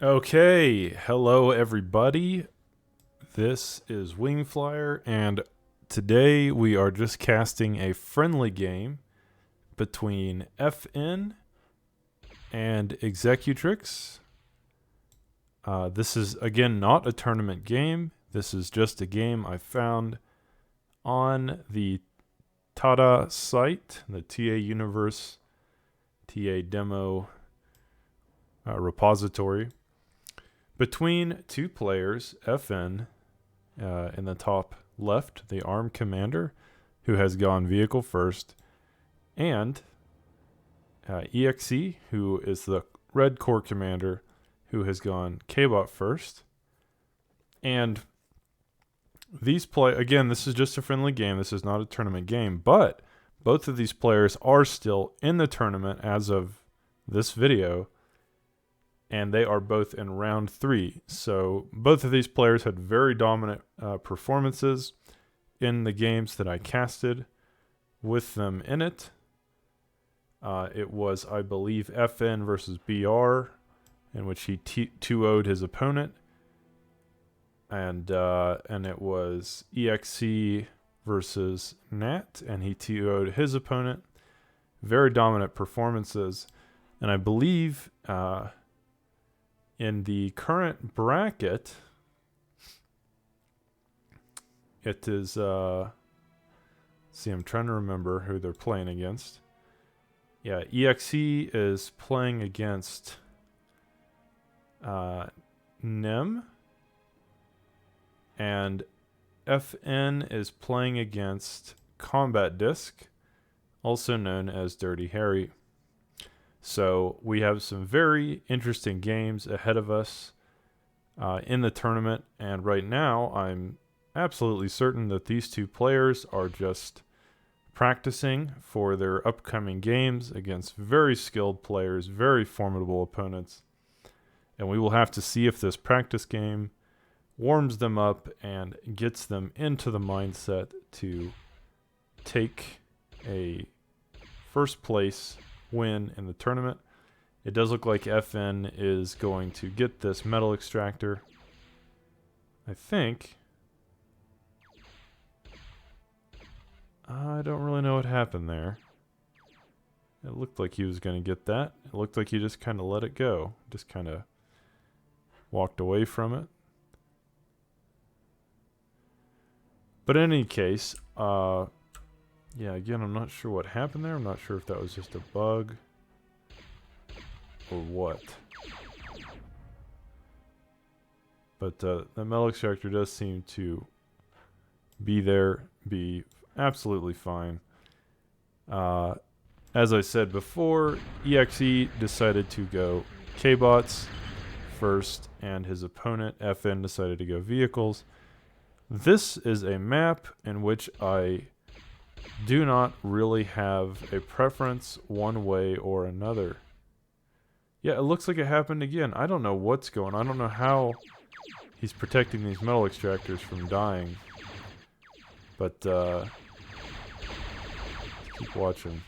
Okay, hello everybody. This is Wingflyer, and today we are just casting a friendly game between FN and Executrix. This is again not a tournament game. This is just a game I found on the Tada site, the TA Universe TA demo repository, between two players, FN in the top left, the armed commander, who has gone vehicle first, and EXC, who is the red core commander, who has gone K-bot first. And these again, this is just a friendly game. This is not a tournament game, but both of these players are still in the tournament as of this video, and they are both in round 3. So both of these players had very dominant performances in the games that I casted with them in it. It was, I believe, FN versus BR, in which he 2-0'd his opponent, and it was EXC versus Nat, and he 2-0'd his opponent. Very dominant performances, and I believe in the current bracket, it is, see, I'm trying to remember who they're playing against. Yeah, EXE is playing against NEM, and FN is playing against Combat Disc, also known as Dirty Harry. So we have some very interesting games ahead of us in the tournament, and right now I'm absolutely certain that these two players are just practicing for their upcoming games against very skilled players, very formidable opponents, and we will have to see if this practice game warms them up and gets them into the mindset to take a first place win in the tournament. It does look like FN is going to get this metal extractor, I think. I don't really know what happened there. It looked like he was going to get that. It looked like he just kind of let it go. Just kind of walked away from it. But in any case, yeah, again, I'm not sure what happened there. I'm not sure if that was just a bug or what. But the metal extractor does seem to be there, be absolutely fine. As I said before, EXE decided to go K-bots first, and his opponent, FN, decided to go vehicles. This is a map in which I do not really have a preference one way or another. Yeah, it looks like it happened again. I don't know what's going on. I don't know how he's protecting these metal extractors from dying. But, keep watching.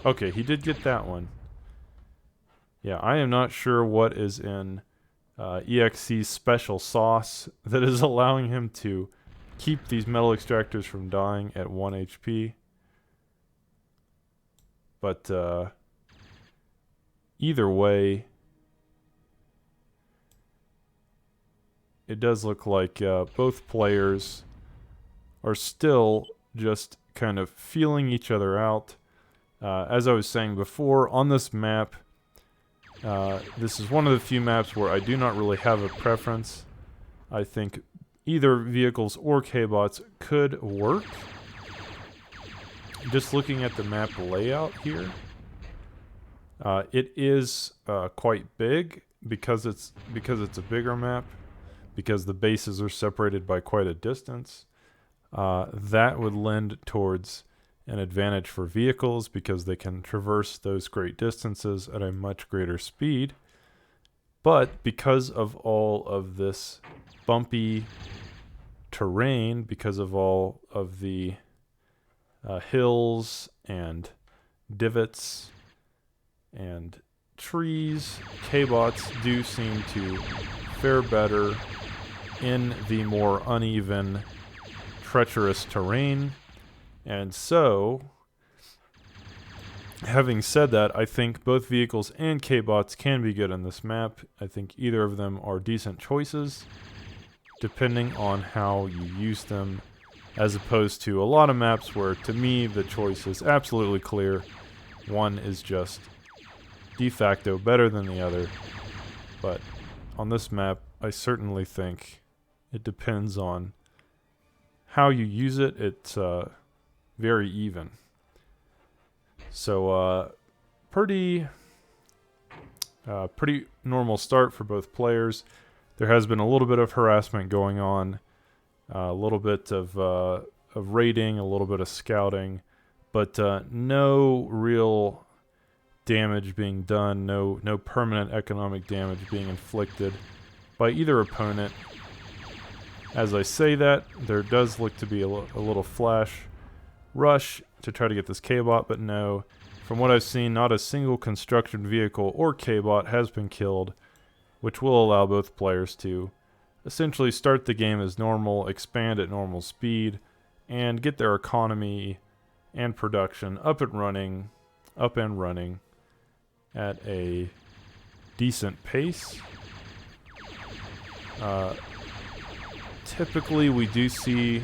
Okay, he did get that one. Yeah, I am not sure what is in EXC's special sauce that is allowing him to keep these metal extractors from dying at 1 HP. But either way, it does look like both players are still just kind of feeling each other out. As I was saying before, on this map, this is one of the few maps where I do not really have a preference. I think either vehicles or K-bots could work. Just looking at the map layout here, it is quite big because it's a bigger map, because the bases are separated by quite a distance. That would lend towards an advantage for vehicles because they can traverse those great distances at a much greater speed. But because of all of this bumpy terrain, because of all of the hills and divots and trees, K-bots do seem to fare better in the more uneven, treacherous terrain. And so, having said that, I think both vehicles and K-bots can be good on this map. I think either of them are decent choices, depending on how you use them, as opposed to a lot of maps where, to me, the choice is absolutely clear. One is just de facto better than the other. But on this map, I certainly think it depends on how you use it. It's very even. So pretty normal start for both players. There has been a little bit of harassment going on, a little bit of raiding, a little bit of scouting, but no real damage being done, no permanent economic damage being inflicted by either opponent. As I say that, there does look to be a little flash rush to try to get this K-bot, but no. From what I've seen, not a single construction vehicle or K-bot has been killed, which will allow both players to essentially start the game as normal, expand at normal speed, and get their economy and production up and running at a decent pace. Typically, we do see,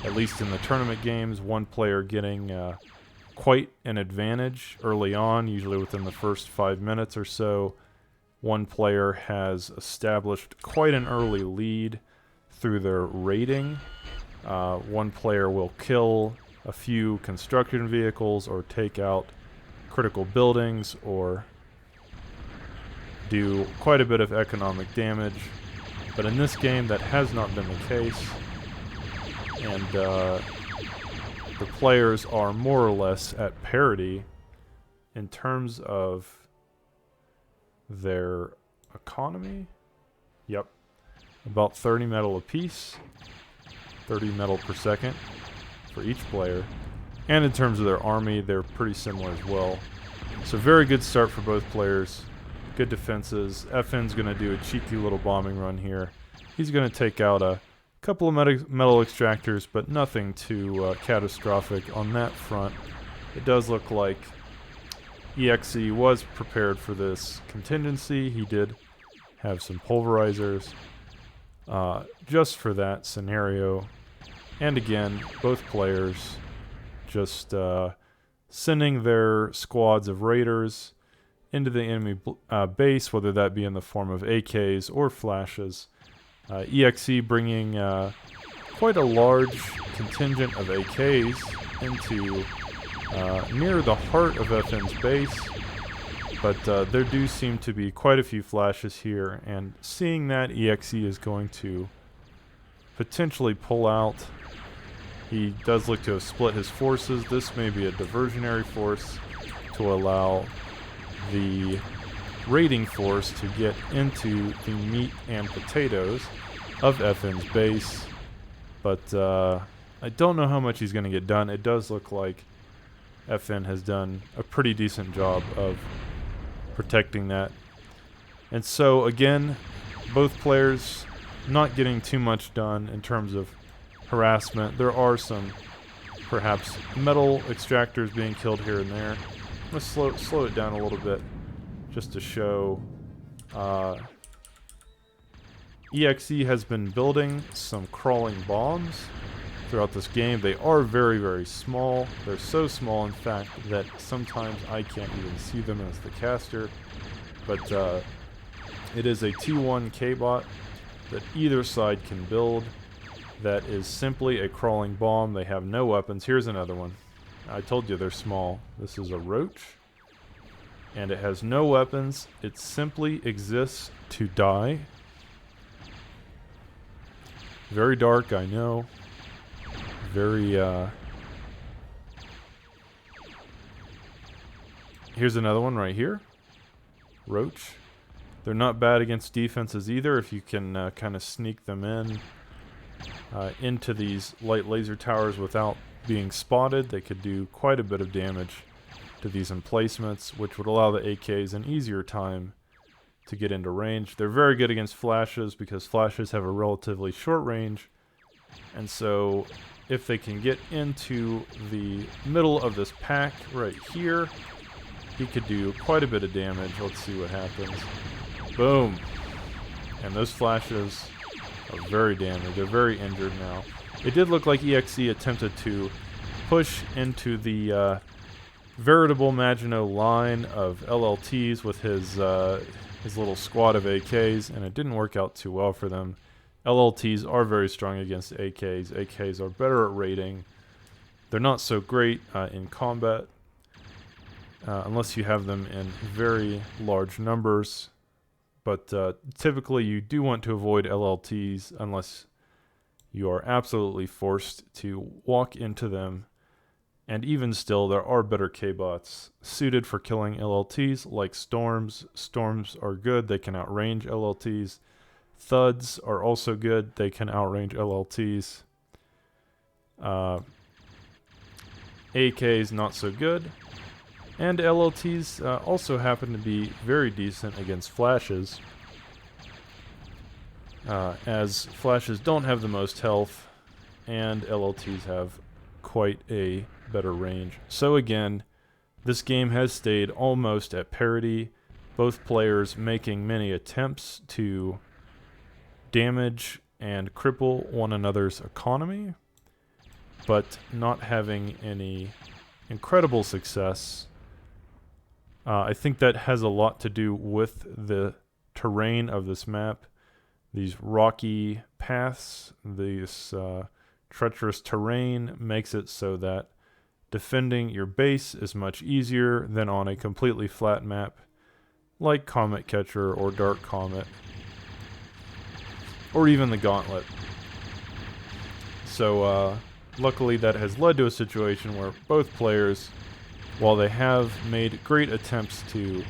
at least in the tournament games, one player getting quite an advantage early on, usually within the first 5 minutes or so. One player has established quite an early lead through their raiding. One player will kill a few construction vehicles or take out critical buildings or do quite a bit of economic damage. But in this game, that has not been the case. And the players are more or less at parity in terms of their economy. Yep. About 30 metal apiece. 30 metal per second for each player. And in terms of their army, they're pretty similar as well. So very good start for both players. Good defenses. FN's going to do a cheeky little bombing run here. He's going to take out a couple of metal extractors, but nothing too catastrophic on that front. It does look like EXE was prepared for this contingency. He did have some pulverizers just for that scenario. And again, both players just sending their squads of raiders into the enemy base, whether that be in the form of AKs or flashes. EXE bringing quite a large contingent of AKs into near the heart of FN's base, but there do seem to be quite a few flashes here, and seeing that, EXE is going to potentially pull out. He does look to have split his forces. This may be a diversionary force to allow the raiding force to get into the meat and potatoes of FN's base, but I don't know how much he's going to get done. It does look like FN has done a pretty decent job of protecting that. And so again, both players not getting too much done in terms of harassment. There are some perhaps metal extractors being killed here and there. Let's slow it down a little bit just to show. EXE has been building some crawling bombs throughout this game. They are very, very small. They're so small, in fact, that sometimes I can't even see them as the caster. But it is a 2-1 K-bot that either side can build. That is simply a crawling bomb. They have no weapons. Here's another one. I told you they're small. This is a roach, and it has no weapons. It simply exists to die. Very dark, I know. Very, Here's another one right here. Roach. They're not bad against defenses either if you can kind of sneak them into these light laser towers without being spotted. They could do quite a bit of damage. to these emplacements, which would allow the AKs an easier time to get into range. They're very good against flashes because flashes have a relatively short range, and so if they can get into the middle of this pack right here, he could do quite a bit of damage. Let's see what happens. Boom. And those flashes are very damaged. They're very injured now. It did look like EXE attempted to push into the veritable Maginot line of LLTs with his little squad of AKs, and it didn't work out too well for them. LLTs are very strong against AKs. AKs are better at raiding. They're not so great in combat unless you have them in very large numbers. But typically you do want to avoid LLTs unless you are absolutely forced to walk into them. And even still, there are better K-bots suited for killing LLTs, like Storms. Storms are good. They can outrange LLTs. Thuds are also good. They can outrange LLTs. AKs, not so good. And LLTs also happen to be very decent against flashes, as flashes don't have the most health, and LLTs have quite a better range. So again, this game has stayed almost at parity, both players making many attempts to damage and cripple one another's economy, but not having any incredible success. I think that has a lot to do with the terrain of this map. These rocky paths, this treacherous terrain makes it so that defending your base is much easier than on a completely flat map like Comet Catcher or Dark Comet, or even the Gauntlet. So luckily that has led to a situation where both players, while they have made great attempts to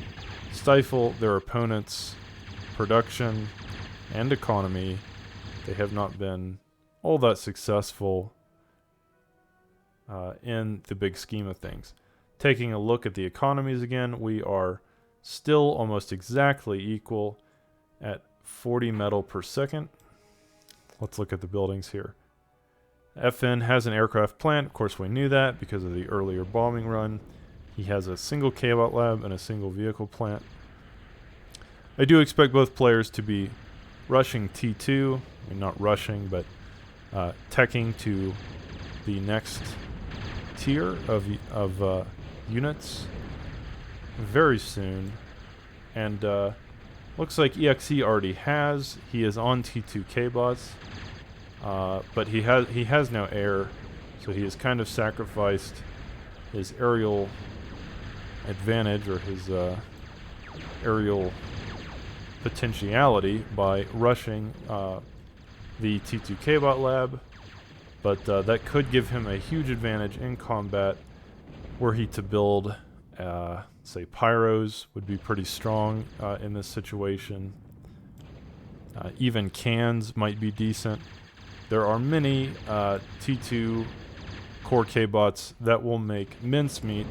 stifle their opponent's production and economy, they have not been all that successful in the big scheme of things. Taking a look at the economies again, we are still almost exactly equal at 40 metal per second. Let's look at the buildings here. FN has an aircraft plant. Of course, we knew that because of the earlier bombing run. He has a single K-bot lab and a single vehicle plant. I do expect both players to be rushing T2. I mean, not rushing, but teching to the next tier of units very soon. And looks like EXE already has. He is on T2 K-bots, but he has no air, so he has kind of sacrificed his aerial advantage or his aerial potentiality by rushing the T2 K-bot lab, but that could give him a huge advantage in combat were he to build, say, pyros would be pretty strong in this situation. Even cans might be decent. There are many T2 core K-bots that will make mincemeat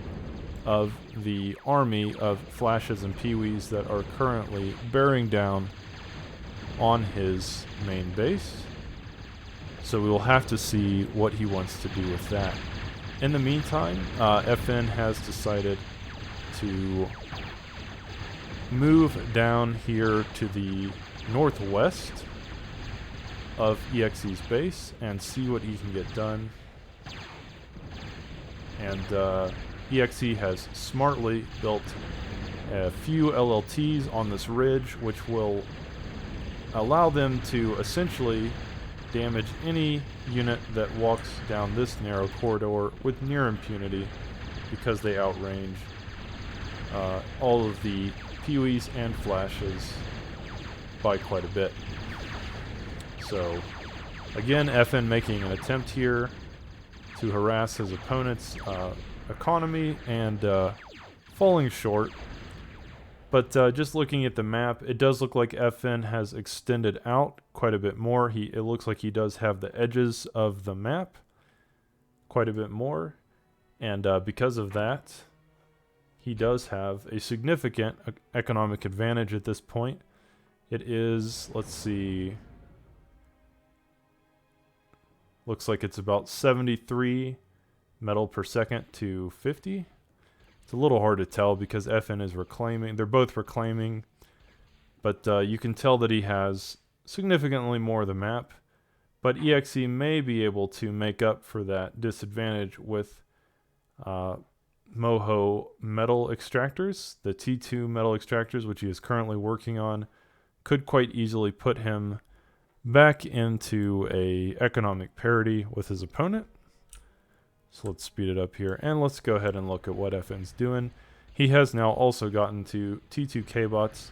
of the army of flashes and peewees that are currently bearing down on his main base. So we will have to see what he wants to do with that. In the meantime, FN has decided to move down here to the northwest of EXE's base and see what he can get done. And EXE has smartly built a few LLTs on this ridge, which will allow them to essentially damage any unit that walks down this narrow corridor with near impunity, because they outrange all of the peewees and flashes by quite a bit. So again, FN making an attempt here to harass his opponent's economy and falling short. But just looking at the map, it does look like FN has extended out quite a bit more. It looks like he does have the edges of the map quite a bit more. And because of that, he does have a significant economic advantage at this point. It is, let's see, looks like it's about 73 metal per second to 50. It's a little hard to tell because FN is reclaiming. They're both reclaiming, but you can tell that he has significantly more of the map. But EXE may be able to make up for that disadvantage with Moho metal extractors. The T2 metal extractors, which he is currently working on, could quite easily put him back into a economic parity with his opponent. So let's speed it up here, and let's go ahead and look at what FN's doing. He has now also gotten to T2 K-bots.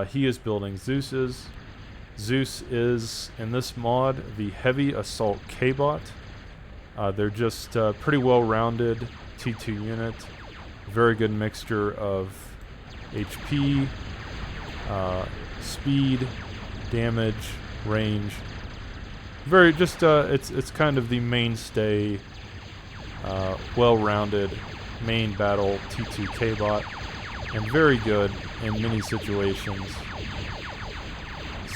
He is building Zeus's. Zeus is, in this mod, the heavy assault K-bot. They're just pretty well-rounded T2 unit. Very good mixture of HP, speed, damage, range. Very just it's kind of the mainstay, well-rounded main battle T2 K-bot, and very good in many situations.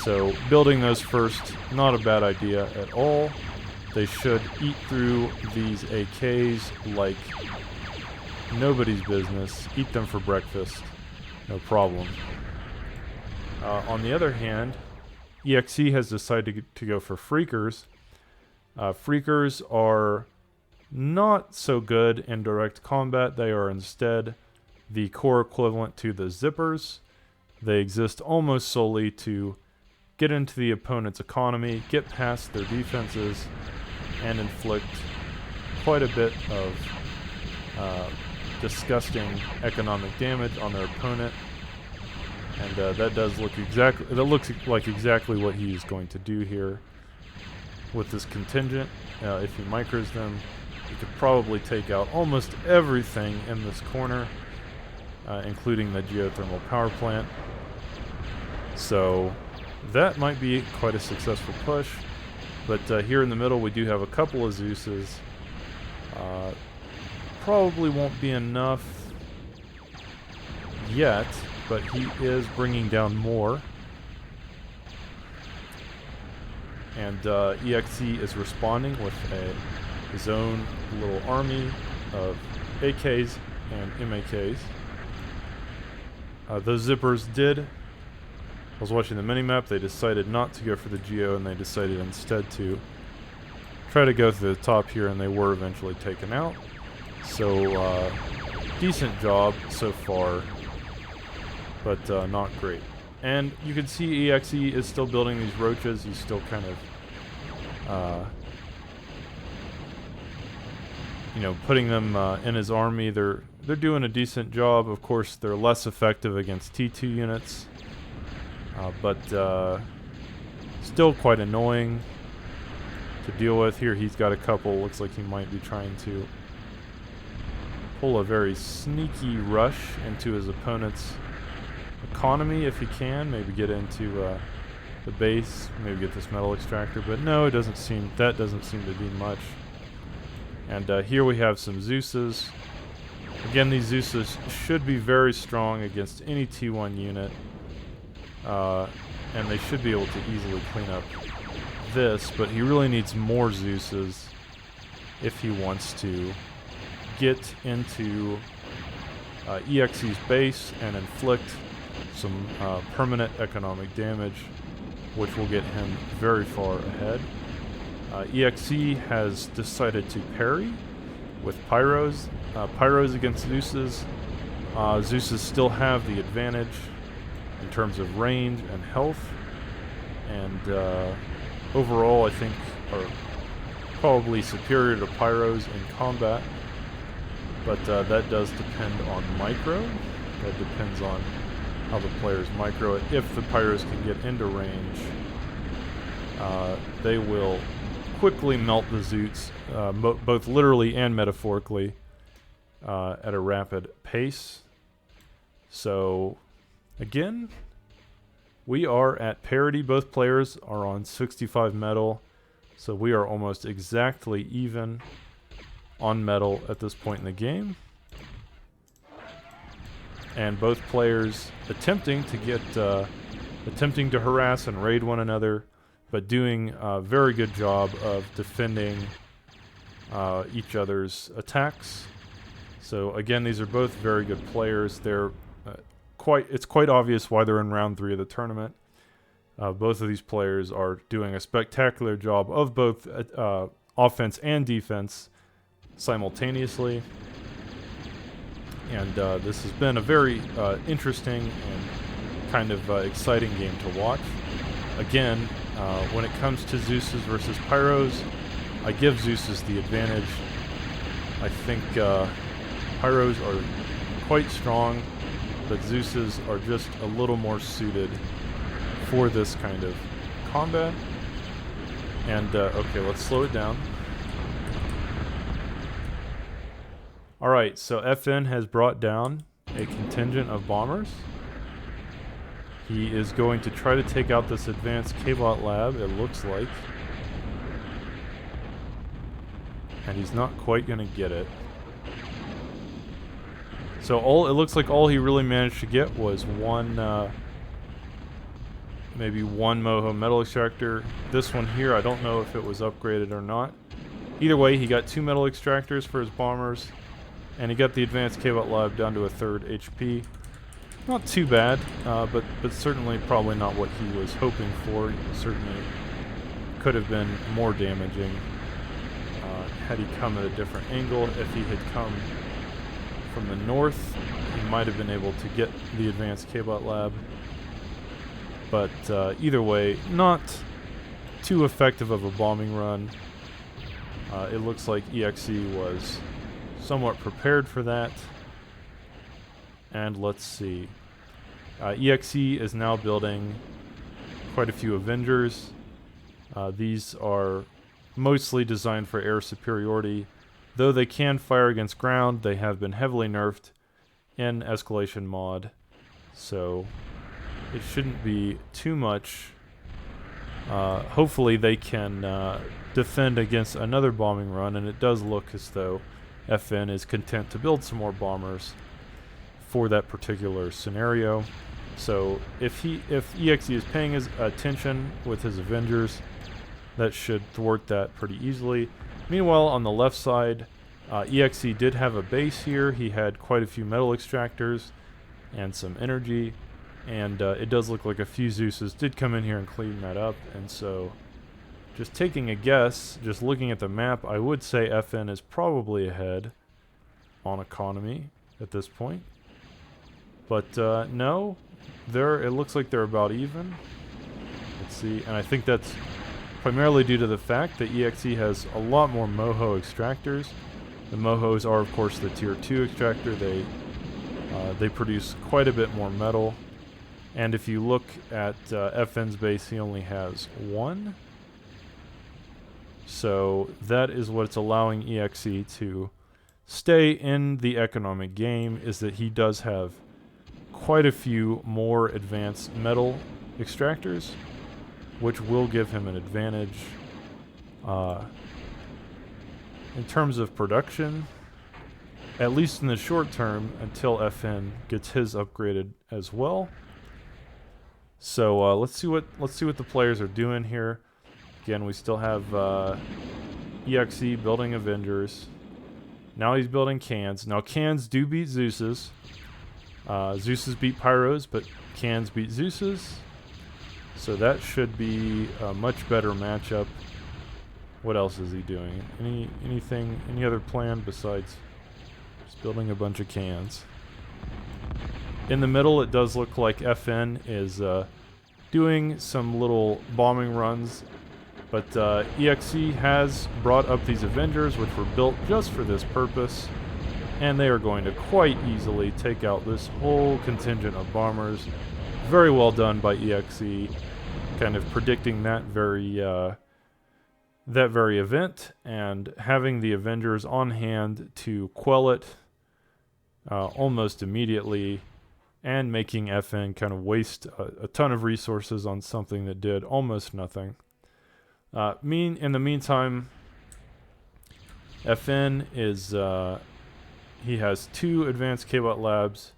So building those first, not a bad idea at all. They should eat through these AKs like nobody's business. Eat them for breakfast, no problem. On the other hand, EXE has decided to go for Freakers. Freakers are not so good in direct combat. They are instead the core equivalent to the Zippers. They exist almost solely to get into the opponent's economy, get past their defenses, and inflict quite a bit of disgusting economic damage on their opponent. And that does look exactly, that looks like exactly what he's going to do here with this contingent. If he micros them, he could probably take out almost everything in this corner, including the geothermal power plant. So that might be quite a successful push. But here in the middle, we do have a couple of Zeuses. Probably won't be enough yet, but he is bringing down more. And EXE is responding with his own little army of AKs and MAKs. Those Zippers did. I was watching the minimap, they decided not to go for the Geo, and they decided instead to try to go through the top here, and they were eventually taken out. So, decent job so far, but not great. And you can see EXE is still building these roaches. He's still kind of, you know, putting them in his army. They're doing a decent job. Of course, they're less effective against T2 units. But still quite annoying to deal with. Here he's got a couple. Looks like he might be trying to pull a very sneaky rush into his opponent's economy if he can. Maybe get into the base. Maybe get this metal extractor. But no, it doesn't seem. That doesn't seem to be much. And here we have some Zeuses. Again, these Zeuses should be very strong against any T1 unit. And they should be able to easily clean up this, but he really needs more Zeuses if he wants to get into EXE's base and inflict some permanent economic damage, which will get him very far ahead. EXE has decided to parry with Pyros. Pyros against Zeuses. Zeuses still have the advantage in terms of range and health, and overall I think are probably superior to Pyros in combat, but that does depend on micro. That depends on how the players micro it. If the Pyros can get into range, they will quickly melt the Zoots, both literally and metaphorically, at a rapid pace. So again, we are at parity. Both players are on 65 metal, so we are almost exactly even on metal at this point in the game. and both players attempting to harass and raid one another, but doing a very good job of defending each other's attacks. So again, these are both very good players. They're it's quite obvious why they're in round 3 of the tournament. Both of these players are doing a spectacular job of both offense and defense simultaneously. And this has been a very interesting and kind of exciting game to watch. Again, when it comes to Zeus's versus Pyros, I give Zeus's the advantage. I think Pyros are quite strong, but Zeus's are just a little more suited for this kind of combat. And okay, let's slow it down. Alright, so FN has brought down a contingent of bombers. He is going to try to take out this advanced K-bot lab, it looks like. And he's not quite going to get it. So it looks like all he really managed to get was maybe one Moho metal extractor. This one here, I don't know if it was upgraded or not. Either way, he got 2 metal extractors for his bombers, and he got the advanced K-bot lab down to a 3rd HP. Not too bad, but certainly probably not what he was hoping for. Certainly could have been more damaging had he come at a different angle. If he had come from the north, he might have been able to get the advanced K-bot lab. But either way, not too effective of a bombing run. It looks like EXE was somewhat prepared for that. And let's see. EXE is now building quite a few Avengers. These are mostly designed for air superiority. Though they can fire against ground, they have been heavily nerfed in Escalation mod. So it shouldn't be too much. Hopefully they can defend against another bombing run, and it does look as though FN is content to build some more bombers for that particular scenario. So if EXE is paying his attention with his Avengers, that should thwart that pretty easily. Meanwhile, on the left side, EXE did have a base here. He had quite a few metal extractors and some energy, and it does look like a few Zeuses did come in here and clean that up. And so, just taking a guess, just looking at the map, I would say FN is probably ahead on economy at this point. But no, it looks like they're about even. Let's see, and I think that's primarily due to the fact that EXE has a lot more Moho extractors. The Mohos are, of course, the tier 2 extractor. They produce quite a bit more metal. And if you look at FN's base, he only has 1. So that is what's allowing EXE to stay in the economic game, is that he does have quite a few more advanced metal extractors, which will give him an advantage. In terms of production, at least in the short term, until FN gets his upgraded as well. So let's see what the players are doing here. Again, we still have EXE building Avengers. Now he's building Cans. Now Cans do beat Zeus's. Zeus's beat Pyros, but Cans beat Zeus's. So that should be a much better matchup. What else is he doing? Any other plan besides just building a bunch of cans? In the middle, it does look like FN is doing some little bombing runs, but EXE has brought up these Avengers, which were built just for this purpose, and they are going to quite easily take out this whole contingent of bombers. Very well done by EXE, kind of predicting that very event and having the Avengers on hand to quell it almost immediately, and making FN kind of waste a ton of resources on something that did almost nothing. In the meantime, FN is he has 2 advanced K-bot labs,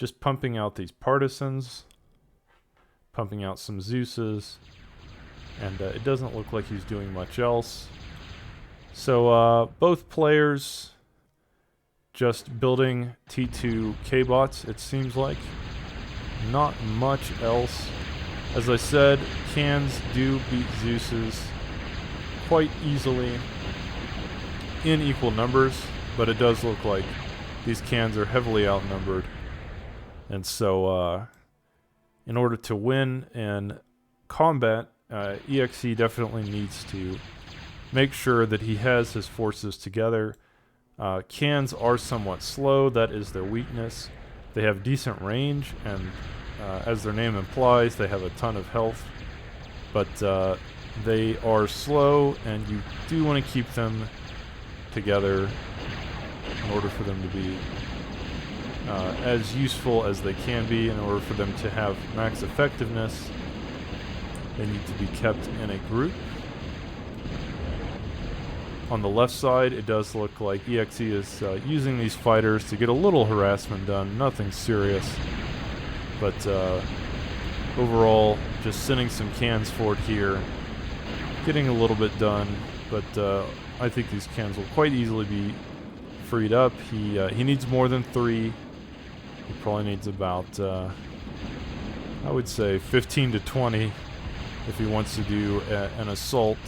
just pumping out these partisans, pumping out some Zeuses, and it doesn't look like he's doing much else. So both players just building T2 K-bots, it seems like. Not much else. As I said, cans do beat Zeuses quite easily in equal numbers, but it does look like these cans are heavily outnumbered. And so in order to win in combat, EXE definitely needs to make sure that he has his forces together. Cans are somewhat slow, that is their weakness. They have decent range, and as their name implies, they have a ton of health. But they are slow, and you do want to keep them together in order for them to be as useful as they can be. In order for them to have max effectiveness, they need to be kept in a group. On the left side, it does look like EXE is using these fighters to get a little harassment done, nothing serious. But overall, just sending some cans forward here, getting a little bit done, but I think these cans will quite easily be freed up. He needs more than 3. He probably needs about, I would say, 15 to 20 if he wants to do an assault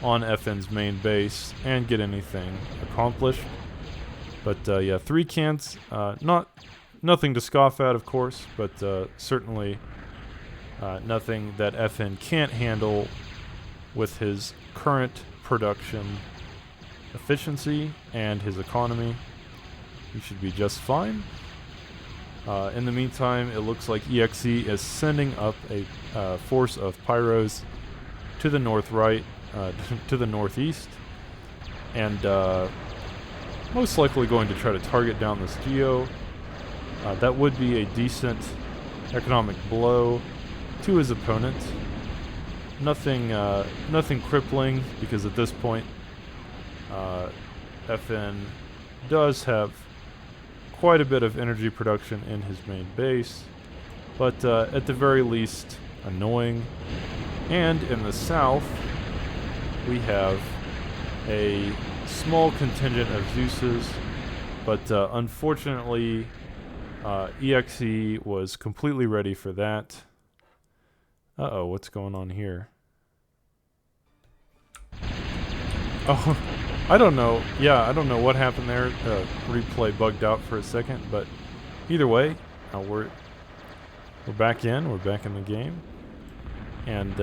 on FN's main base and get anything accomplished. But yeah, 3 cans, nothing to scoff at, of course, but certainly nothing that FN can't handle with his current production efficiency and his economy. He should be just fine. In the meantime, it looks like EXE is sending up a force of pyros to the north right, to the northeast, and most likely going to try to target down this geo. That would be a decent economic blow to his opponent. Nothing crippling, because at this point FN does have quite a bit of energy production in his main base, but at the very least annoying. And in the south, we have a small contingent of Zeuses, but unfortunately EXE was completely ready for that. Uh-oh, what's going on here? Oh, I don't know. Yeah, I don't know what happened there. Replay bugged out for a second, but either way, we're back in. We're back in the game. And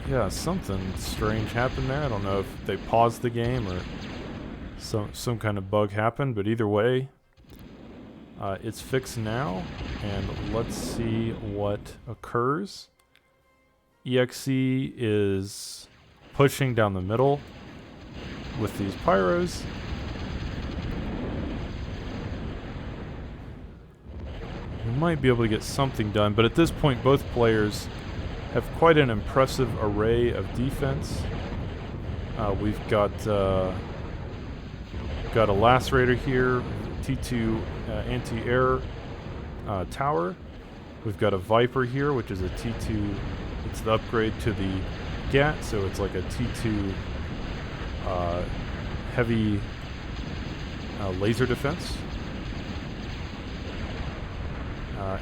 yeah, something strange happened there. I don't know if they paused the game or some kind of bug happened, but either way, it's fixed now, and let's see what occurs. EXE is pushing down the middle with these pyros. We might be able to get something done, but at this point both players have quite an impressive array of defense. We've got a lacerator here, T2 anti-air tower. We've got a Viper here, which is a T2. It's the upgrade to the GAT, so it's like a T2 heavy laser defense.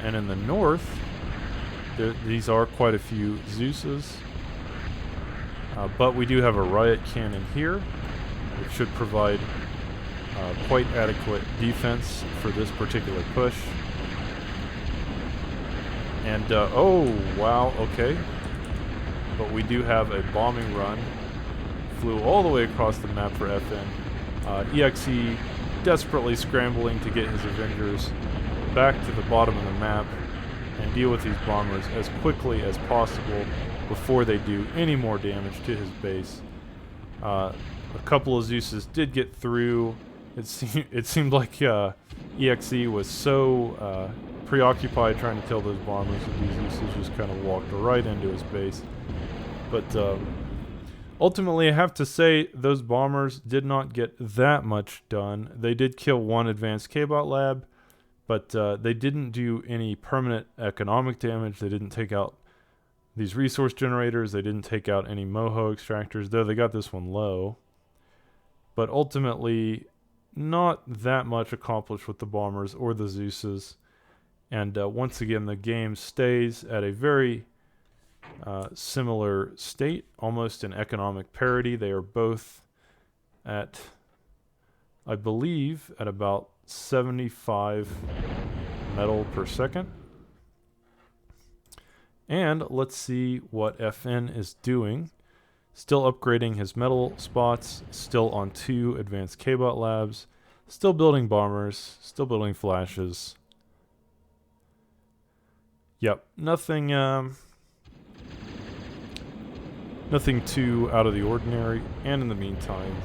And in the north, these are quite a few Zeuses, but we do have a riot cannon here, which should provide quite adequate defense for this particular push. And oh wow, okay, but we do have a bombing run. Flew all the way across the map for FN. EXE desperately scrambling to get his Avengers back to the bottom of the map and deal with these bombers as quickly as possible before they do any more damage to his base. A couple of Zeuses did get through. It seemed like EXE was so preoccupied trying to kill those bombers that these Zeuses just kind of walked right into his base. But ultimately, I have to say, those bombers did not get that much done. They did kill one advanced K-bot lab, But they didn't do any permanent economic damage. They didn't take out these resource generators. They didn't take out any moho extractors, though they got this one low. But ultimately, not that much accomplished with the bombers or the Zeuses. And once again, the game stays at a very similar state, almost in economic parity. They are both at, I believe, at about 75 metal per second. And let's see what FN is doing. Still upgrading his metal spots, still on 2 advanced K-bot labs, still building bombers, still building flashes. Yep, nothing too out of the ordinary. And in the meantime,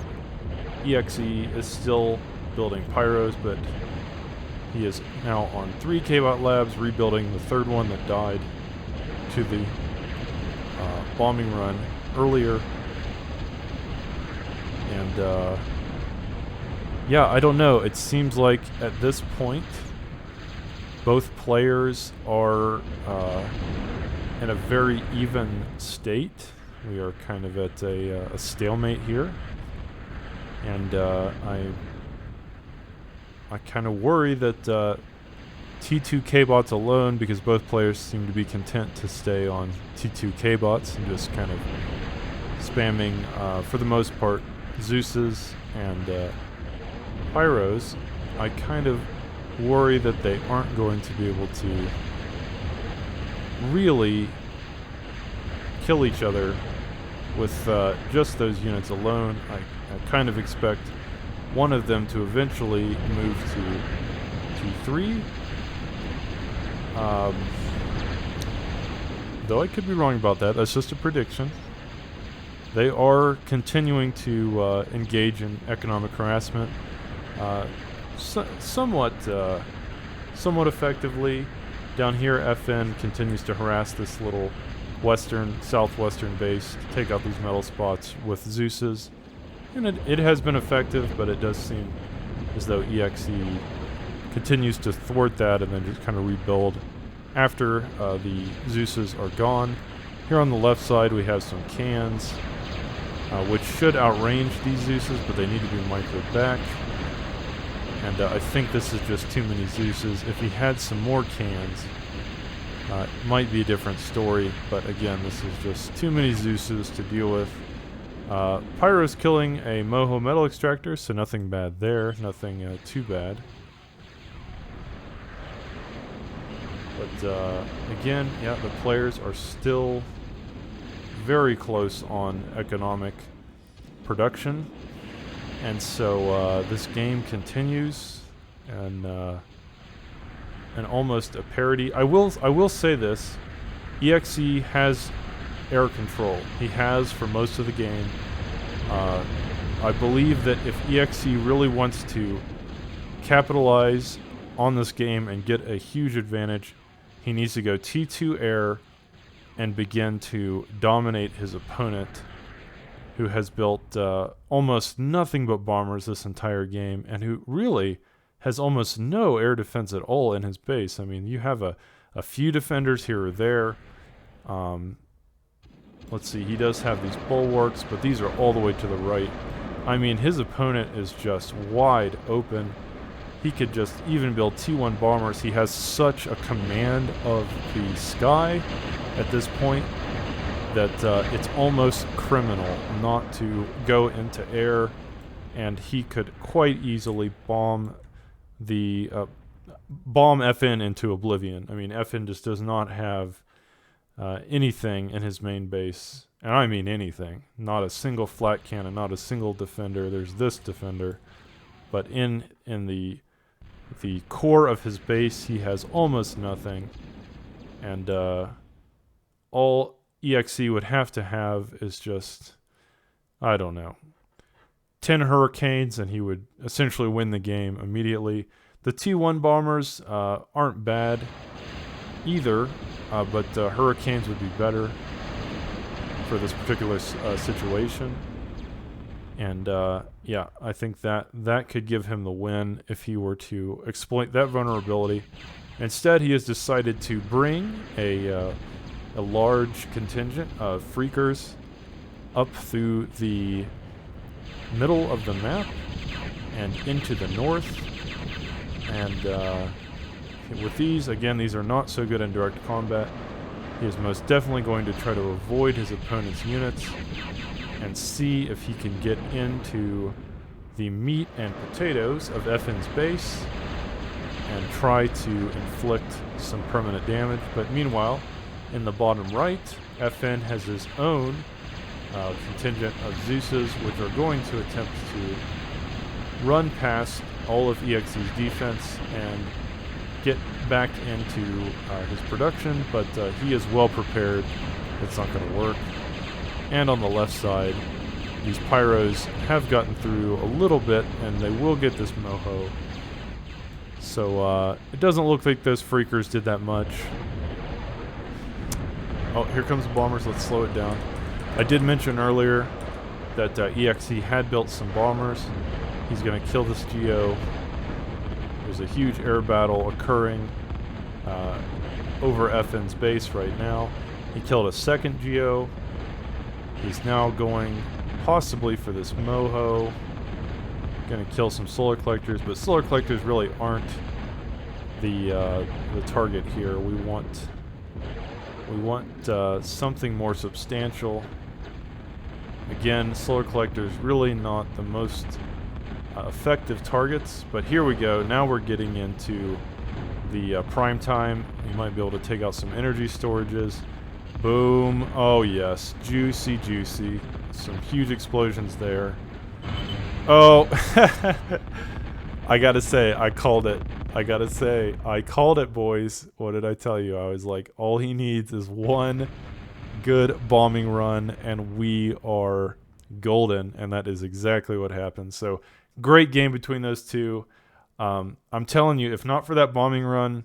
EXE is still building pyros, but he is now on 3 K-bot labs, rebuilding the 3rd one that died to the bombing run earlier. And yeah, I don't know. It seems like at this point, both players are in a very even state. We are kind of at a stalemate here. And I kind of worry that T2 K-bots alone, because both players seem to be content to stay on T2 K-bots and just kind of spamming, for the most part, Zeuses and Pyros. I kind of worry that they aren't going to be able to really kill each other with just those units alone. I kind of expect one of them to eventually move to T3. Though I could be wrong about that. That's just a prediction. They are continuing to engage in economic harassment somewhat effectively. Down here, FN continues to harass this little southwestern base to take out these metal spots with Zeuses. And it has been effective, but it does seem as though EXE continues to thwart that and then just kind of rebuild after the Zeuses are gone. Here on the left side, we have some cans, which should outrange these Zeuses, but they need to be microed back. And I think this is just too many Zeuses. If he had some more cans, it might be a different story. But again, this is just too many Zeuses to deal with. Pyro's killing a moho metal extractor, so nothing bad there. Nothing too bad. But again, yeah, the players are still very close on economic production. And so this game continues, and almost a parity. I will say this: EXE has air control. He has for most of the game. I believe that if EXE really wants to capitalize on this game and get a huge advantage, he needs to go T2 air and begin to dominate his opponent, who has built almost nothing but bombers this entire game, and who really has almost no air defense at all in his base. I mean, you have a few defenders here or there. Let's see, he does have these bulwarks, but these are all the way to the right. I mean, his opponent is just wide open. He could just even build T1 bombers. He has such a command of the sky at this point that it's almost criminal not to go into air, and he could quite easily bomb FN into oblivion. I mean, FN just does not have anything in his main base, and I mean anything. Not a single flat cannon, not a single defender. There's this defender, but in the core of his base, he has almost nothing, and all EXE would have to have is just, I don't know, 10 hurricanes, and he would essentially win the game immediately. The T1 bombers aren't bad either, but hurricanes would be better for this particular situation. And yeah, I think that could give him the win if he were to exploit that vulnerability. Instead, he has decided to bring a large contingent of freakers up through the middle of the map and into the north. And with these, again, these are not so good in direct combat. He is most definitely going to try to avoid his opponent's units and see if he can get into the meat and potatoes of FN's base and try to inflict some permanent damage. But meanwhile, in the bottom right, FN has his own contingent of Zeuses, which are going to attempt to run past all of EXE's defense and get back into his production, but he is well prepared. It's not going to work. And on the left side, these Pyros have gotten through a little bit, and they will get this Moho. So it doesn't look like those Freakers did that much. Oh, here comes the bombers. Let's slow it down. I did mention earlier that EXE had built some bombers. He's going to kill this Geo. There's a huge air battle occurring over FN's base right now. He killed a second Geo. He's now going possibly for this Moho. Going to kill some solar collectors, but solar collectors really aren't the target here. We want something more substantial. Again, solar collectors really not the most effective targets, but here we go. Now we're getting into the prime time. You might be able to take out some energy storages. Boom. Oh yes, juicy, juicy. Some huge explosions there. Oh, I gotta say, I called it. I called it, boys. What did I tell you? I was like, all he needs is one good bombing run, and we are golden, and that is exactly what happened. So, great game between those two. I'm telling you, if not for that bombing run,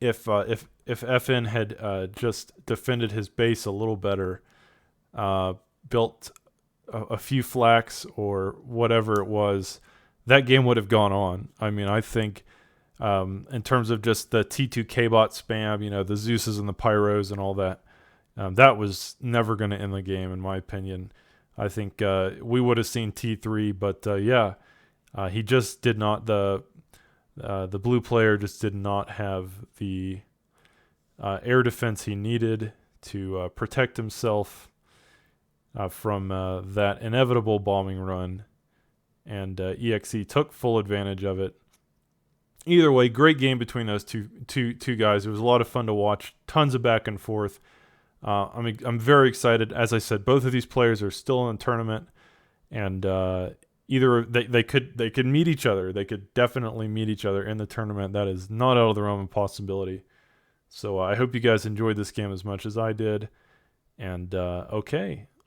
if FN had just defended his base a little better, built a few flaks or whatever it was, that game would have gone on. I mean, I think in terms of just the T2 K-bot spam, you know, the Zeuses and the Pyros and all that, that was never going to end the game, in my opinion. I think we would have seen T3, but yeah, he just did not. The blue player just did not have the air defense he needed to protect himself from that inevitable bombing run, and EXE took full advantage of it. Either way, great game between those two guys. It was a lot of fun to watch. Tons of back and forth. I'm very excited. As I said, both of these players are still in the tournament, and either they could meet each other. They could definitely meet each other in the tournament. That is not out of the realm of possibility. So I hope you guys enjoyed this game as much as I did. And okay,